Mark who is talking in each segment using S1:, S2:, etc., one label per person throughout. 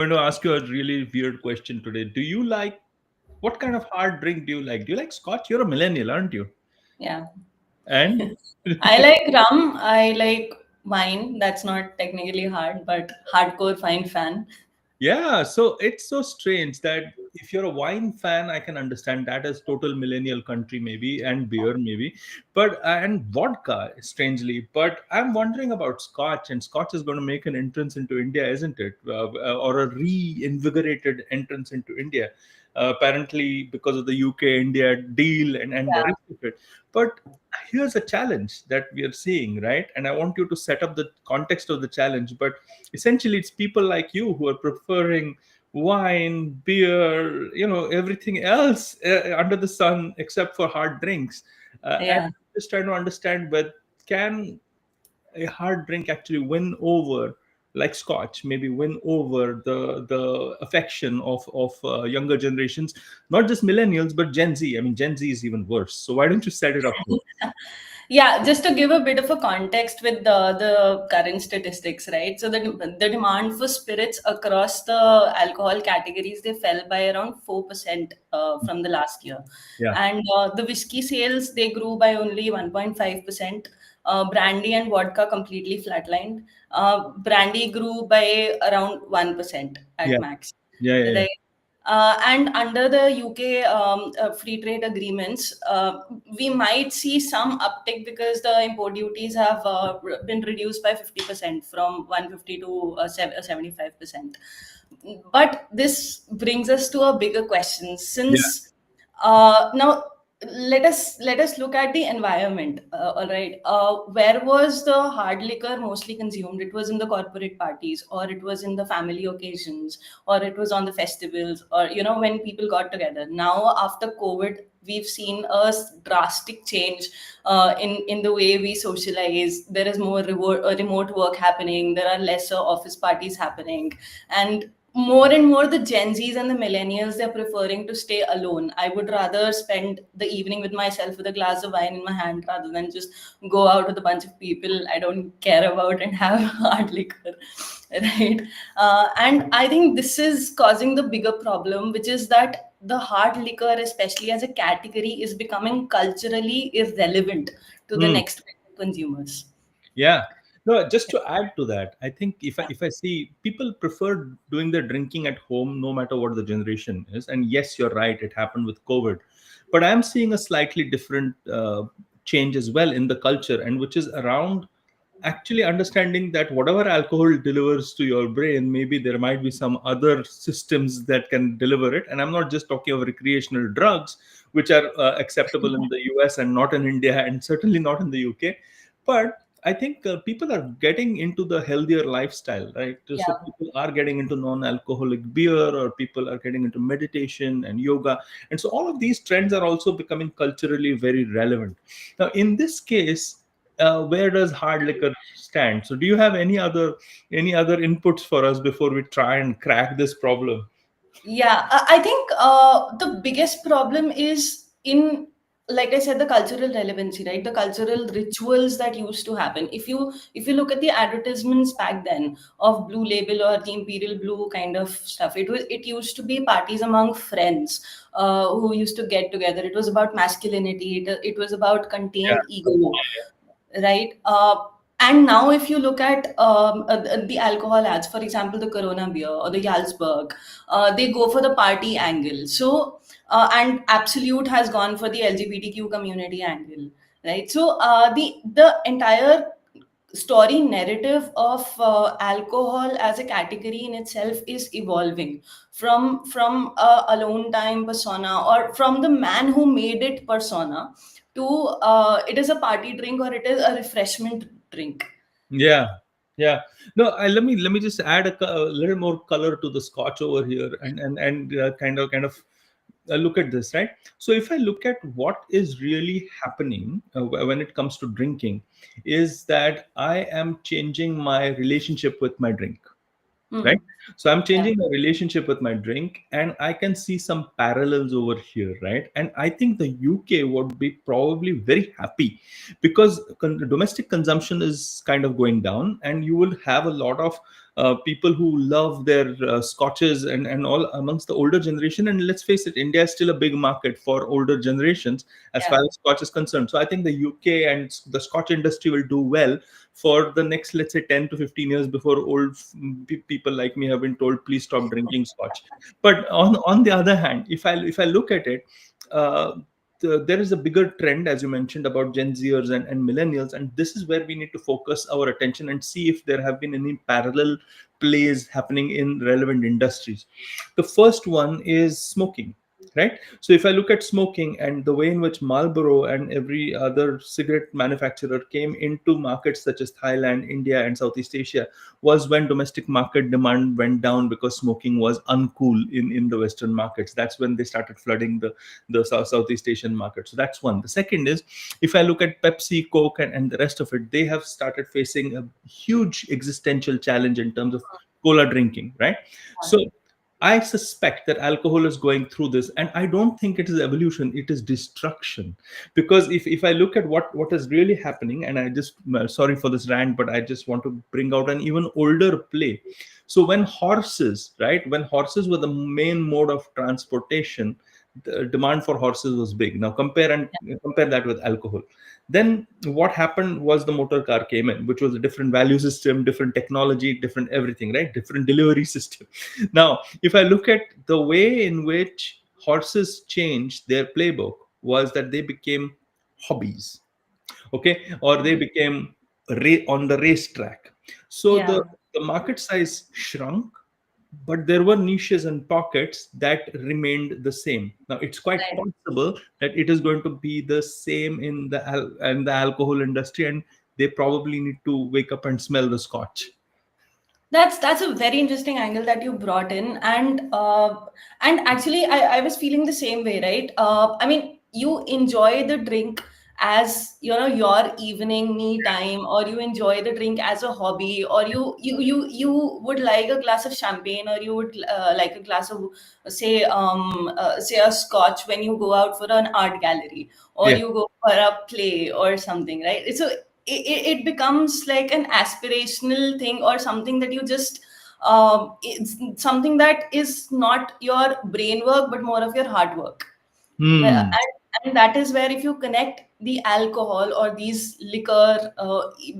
S1: going to ask you a really weird question today. Do you like what kind of hard drink do you like? Do you like Scotch? You're a millennial, aren't you?
S2: Yeah.
S1: And
S2: I like rum. I like wine. That's not technically hard, but hardcore fine fan.
S1: yeah, so it's so strange that if you're a wine fan, I can understand that as total millennial country maybe, and beer maybe, but and vodka strangely. But I'm wondering about Scotch, and Scotch is going to make an entrance into India, isn't it? Or a reinvigorated entrance into India. Apparently, because of the UK-India deal and the
S2: Yeah.
S1: rest of it. But here's a challenge that we are seeing, right? And I want you to set up the context of the challenge. But essentially, it's people like you who are preferring wine, beer, everything else under the sun except for hard drinks. And
S2: Yeah.
S1: just trying to understand, but can a hard drink actually win over, like Scotch, maybe win over the affection of younger generations, not just millennials but Gen Z. I mean, Gen Z is even worse. So why don't you set it up here?
S2: Yeah, just to give a bit of a context with the current statistics, right? So the demand for spirits across the alcohol categories, they fell by around 4% from the last year,
S1: Yeah,
S2: and the whiskey sales, they grew by only 1.5%. Brandy and vodka completely flatlined. Brandy grew by around 1%
S1: yeah,
S2: at max,
S1: yeah, yeah, yeah.
S2: right? And under the UK free trade agreements, we might see some uptick because the import duties have been reduced by 50% from 150 to 75%. But this brings us to a bigger question.
S1: Yeah.
S2: Since now let us look at the environment. All right, where was the hard liquor mostly consumed? It was in the corporate parties, or it was in the family occasions, or it was on the festivals, or when people got together. Now after COVID, we've seen a drastic change in the way we socialize. There is more remote work happening. There are lesser office parties happening, and more the Gen Zs and the millennials, they're preferring to stay alone. I would rather spend the evening with myself with a glass of wine in my hand rather than just go out with a bunch of people I don't care about and have hard liquor, right? And I think this is causing the bigger problem, which is that the hard liquor, especially as a category, is becoming culturally irrelevant to the
S1: Hmm.
S2: next consumers.
S1: Yeah. No, just to add to that, I think if I see people prefer doing their drinking at home, no matter what the generation is. And yes, you're right, it happened with COVID, but I'm seeing a slightly different change as well in the culture, and which is around actually understanding that whatever alcohol delivers to your brain, maybe there might be some other systems that can deliver it. And I'm not just talking of recreational drugs, which are acceptable in the US and not in India, and certainly not in the UK. But I think people are getting into the healthier lifestyle, right? So
S2: Yeah.
S1: people are getting into non-alcoholic beer, or people are getting into meditation and yoga, and so all of these trends are also becoming culturally very relevant. Now, in this case, where does hard liquor stand? So, do you have any other inputs for us before we try and crack this problem?
S2: Yeah, I think the biggest problem is in, like I said, the cultural relevancy, right? The cultural rituals that used to happen. If you look at the advertisements back then of Blue Label or the Imperial Blue kind of stuff, it used to be parties among friends who used to get together. It was about masculinity. It was about
S1: Yeah,
S2: contained ego, right? And now, if you look at the alcohol ads, for example, the Corona beer or the Jarlsberg, they go for the party angle. So, and Absolute has gone for the LGBTQ community angle, right? So, the entire story narrative of alcohol as a category in itself is evolving from a alone time persona, or from the man who made it persona, to it is a party drink or it is a refreshment drink.
S1: yeah, yeah. No, let me just add a little more color to the Scotch over here, and kind of look at this, right? So, if I look at what is really happening when it comes to drinking, is that I am changing my relationship with my drink, right?
S2: Hmm.
S1: So I'm
S2: Yeah.
S1: changing my relationship with my drink, and I can see some parallels over here, right? And I think the UK would be probably very happy, because domestic consumption is kind of going down, and you will have a lot of people who love their scotches and all amongst the older generation. And let's face it, India is still a big market for older generations as
S2: Yeah.
S1: far as scotch is concerned. So I think the UK and the scotch industry will do well for the next, let's say, 10 to 15 years before old people like me have been told, please stop drinking scotch. But on the other hand, if I look at it, uh, there is a bigger trend, as you mentioned, about Gen Zers and millennials, and this is where we need to focus our attention and see if there have been any parallel plays happening in relevant industries. The first one is smoking, right? So if I look at smoking and the way in which Marlboro and every other cigarette manufacturer came into markets such as Thailand, India, and Southeast Asia, was when domestic market demand went down because smoking was uncool in the Western markets. That's when they started flooding the Southeast Asian market. So that's one. The second is, if I look at Pepsi, Coke, and the rest of it, they have started facing a huge existential challenge in terms of cola drinking, right? So I suspect that alcohol is going through this, and I don't think it is evolution; it is destruction. Because if I look at what is really happening, and I just sorry for this rant, but I just want to bring out an even older play. So when horses, right, when horses were the main mode of transportation, the demand for horses was big. Now compare that with alcohol. Then what happened was the motor car came in, which was a different value system, different technology, different everything, right? Different delivery system. Now, if I look at the way in which horses changed their playbook, was that they became hobbies, okay, or they became on the racetrack. So the
S2: Yeah.
S1: the market size shrunk, but there were niches and pockets that remained the same. Now it's quite
S2: Right.
S1: possible that it is going to be the same in the alcohol industry, and they probably need to wake up and smell the scotch.
S2: That's a very interesting angle that you brought in, and actually, I was feeling the same way, right? I mean, you enjoy the drink as your evening me time, or you enjoy the drink as a hobby, or you would like a glass of champagne, or you would like a glass of say a scotch when you go out for an art gallery, or
S1: Yeah.
S2: you go for a play or something, right? So it becomes like an aspirational thing, or something that you just it's something that is not your brain work but more of your hard work.
S1: Hmm.
S2: And that is where, if you connect the alcohol or these liquor,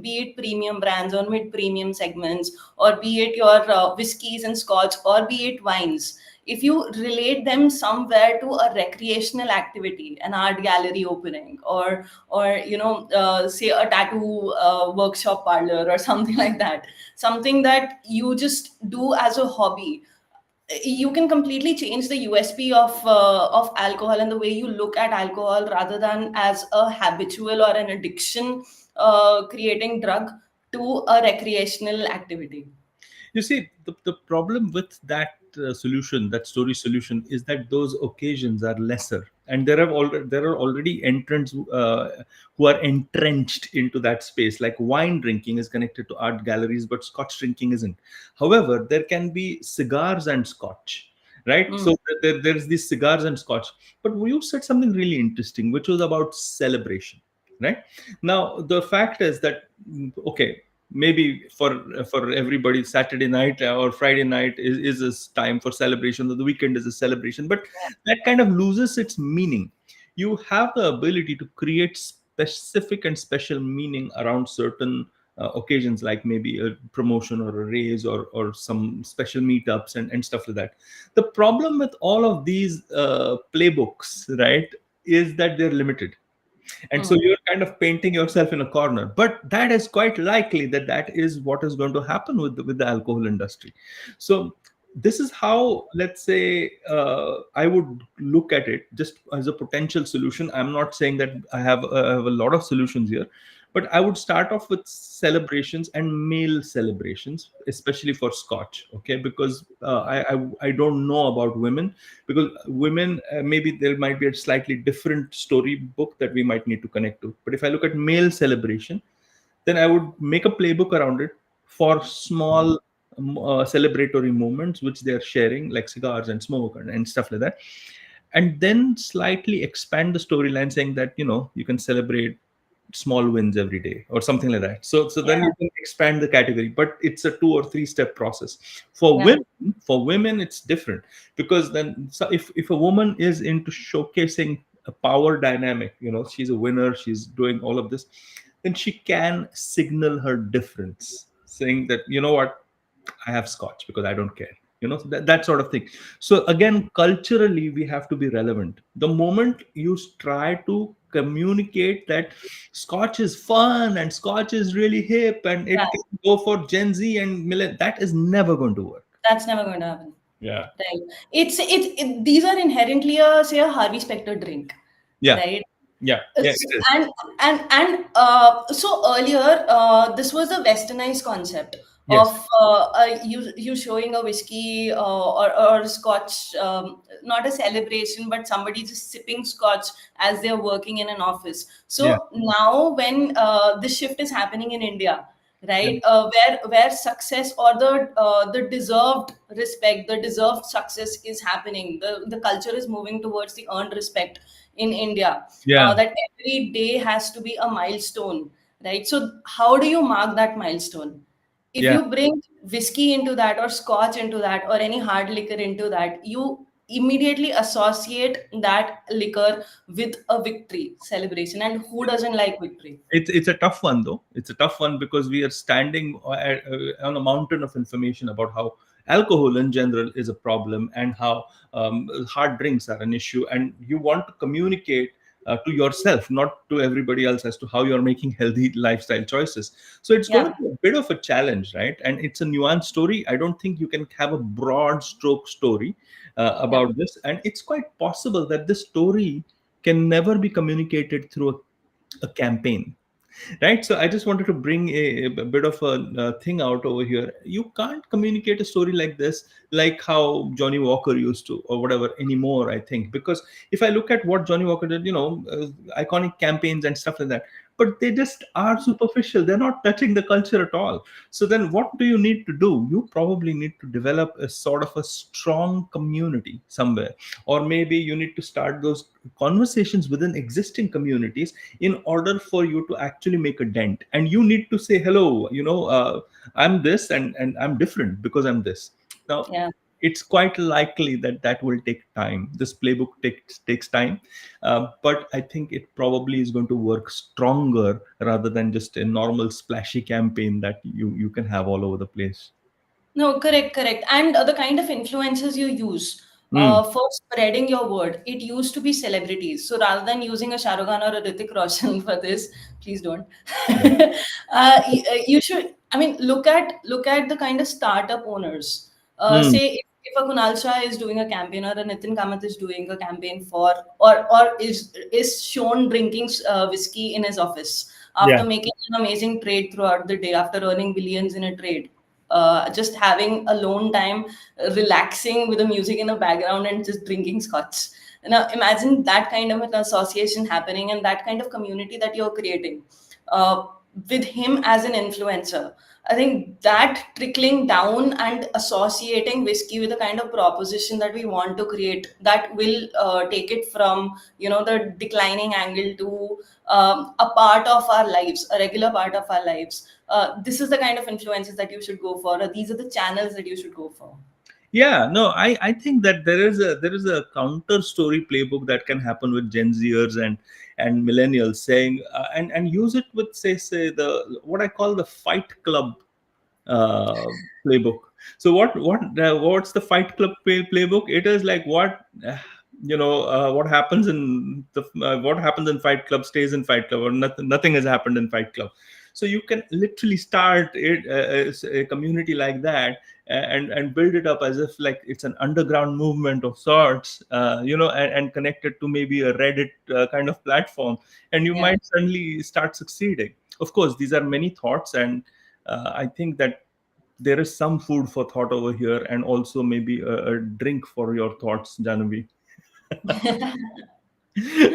S2: be it premium brands or mid premium segments, or be it your whiskeys and scotch, or be it wines, if you relate them somewhere to a recreational activity, an art gallery opening, or say a tattoo workshop parlor or something like that, something that you just do as a hobby, you can completely change the USP of alcohol and the way you look at alcohol, rather than as a habitual or an addiction creating drug, to a recreational activity.
S1: You see, the problem with that solution, that story solution, is that those occasions are lesser, and there are already entrants who are entrenched into that space. Like wine drinking is connected to art galleries, but Scotch drinking isn't. However, there can be cigars and Scotch, right?
S2: Mm,
S1: So there's these cigars and Scotch. But you said something really interesting, which was about celebration, right? Now the fact is that okay, maybe for everybody, Saturday night or Friday night is a time for celebration, or the weekend is a celebration, but that kind of loses its meaning. You have the ability to create specific and special meaning around certain occasions, like maybe a promotion or a raise, or some special meetups and stuff like that. The problem with all of these playbooks, right, is that they're limited, and so
S2: mm,
S1: you're kind of painting yourself in a corner. But that is quite likely that that is what is going to happen with the alcohol industry. So this is how, let's say, I would look at it just as a potential solution. I'm not saying that I have a lot of solutions here, but I would start off with celebrations and male celebrations, especially for Scotch, okay? Because I don't know about women, because women, maybe there might be a slightly different storybook that we might need to connect to. But if I look at male celebration, then I would make a playbook around it for small celebratory moments which they are sharing, like cigars and smoke and stuff like that, and then slightly expand the storyline, saying that you can celebrate small wins every day or something like that. So then
S2: Yeah.
S1: you can expand the category, but it's a 2 or 3 step process. For
S2: Yeah.
S1: women, it's different, because then, so if a woman is into showcasing a power dynamic, she's a winner, she's doing all of this, then she can signal her difference, saying that, what, I have Scotch because I don't care. That sort of thing. So again, culturally, we have to be relevant. The moment you try to communicate that Scotch is fun and Scotch is really hip and
S2: Yeah.
S1: it can go for Gen Z and millennial, that is never going to work.
S2: That's never going to happen.
S1: Yeah.
S2: Right. These are inherently a, say, a Harvey Specter drink,
S1: Yeah.
S2: right?
S1: Yeah. Yeah. It is.
S2: So earlier, this was a westernized concept
S1: Yes.
S2: of you showing a whiskey or scotch, not a celebration, but somebody just sipping scotch as they're working in an office.
S1: Yeah.
S2: So now, when this shift is happening in India,
S1: Yeah.
S2: right, where success or the deserved respect, the deserved success is happening, the culture is moving towards the earned respect in India,
S1: Yeah.
S2: that every day has to be a milestone, right? So how do you mark that milestone? If
S1: Yeah.
S2: you bring whiskey into that, or scotch into that, or any hard liquor into that, you immediately associate that liquor with a victory celebration. And who doesn't like victory?
S1: It's a tough one, though. It's a tough one because we are standing on a mountain of information about how alcohol in general is a problem, and how hard drinks are an issue, and you want to communicate to yourself, not to everybody else, as to how you're making healthy lifestyle choices. So it's going
S2: Yeah.
S1: to be a bit of a challenge, right? And it's a nuanced story. I don't think you can have a broad stroke story
S2: Yeah.
S1: about this, and it's quite possible that this story can never be communicated through a campaign, right? So I just wanted to bring a bit of a thing out over here. You can't communicate a story like this like how Johnny Walker used to, or whatever, anymore, I think, because if I look at what Johnny Walker did, iconic campaigns and stuff like that, but they just are superficial. They're not touching the culture at all. So then what do you need to do? You probably need to develop a sort of a strong community somewhere, or maybe you need to start those conversations within existing communities in order for you to actually make a dent. And you need to say, hello, I'm this, and I'm different because I'm this. Now,
S2: Yeah.
S1: it's quite likely that that will take time. This playbook takes time, but I think it probably is going to work stronger rather than just a normal splashy campaign that you can have all over the place.
S2: No, correct, correct. And the kind of influencers you use
S1: Mm.
S2: for spreading your word, it used to be celebrities. So rather than using a Shah Rukh Khan or a Hrithik Roshan for this, please don't.
S1: Yeah.
S2: You should. I mean, look at the kind of startup owners.
S1: Mm.
S2: Say if a Kunal Shah is doing a campaign, or a Nitin Kamath is doing a campaign for, or is shown drinking whiskey in his office
S1: Yeah.
S2: after making an amazing trade throughout the day, after earning billions in a trade, just having alone time, relaxing with the music in the background and just drinking scotch. Now, imagine that kind of an association happening, and that kind of community that you're creating uh, with him as an influencer. I think that trickling down and associating whiskey with the kind of proposition that we want to create, that will take it from, the declining angle to a part of our lives, a regular part of our lives. This is the kind of influences that you should go for, or these are the channels that you should go for.
S1: Yeah, no, I think that there is a counter story playbook that can happen with Gen Zers and millennials, saying and use it with, say the what I call the Fight Club playbook. So what's the Fight Club playbook? It is like what happens in what happens in Fight Club stays in Fight Club, or nothing has happened in Fight Club. So you can literally start it as a community like that, and build it up as if like it's an underground movement of sorts, and connect it to maybe a Reddit kind of platform, and you
S2: Yeah.
S1: might suddenly start succeeding. Of course, these are many thoughts, and I think that there is some food for thought over here, and also maybe a drink for your thoughts, Janavi.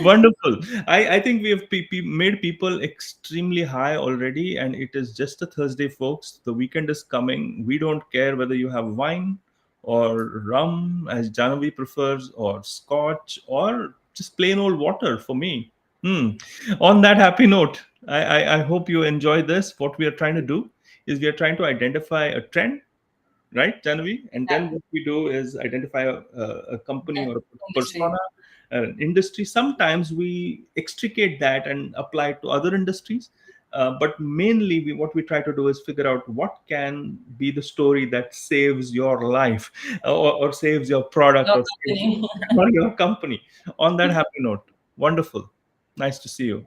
S1: Wonderful. I think we have made people extremely high already, and it is just a Thursday, folks. The weekend is coming. We don't care whether you have wine or rum, as Janavi prefers, or scotch, or just plain old water for me. Hmm. On that happy note, I hope you enjoy this. What we are trying to do is we are trying to identify a trend, right, Janavi? And then
S2: Yeah,
S1: what we do is identify a company
S2: yeah,
S1: or a
S2: industry.
S1: persona, an industry. Sometimes we extricate that and apply it to other industries. But mainly, what we try to do is figure out what can be the story that saves your life, or saves your product,
S2: Your
S1: or saves
S2: company.
S1: or your company. On that happy note, wonderful. Nice to see you.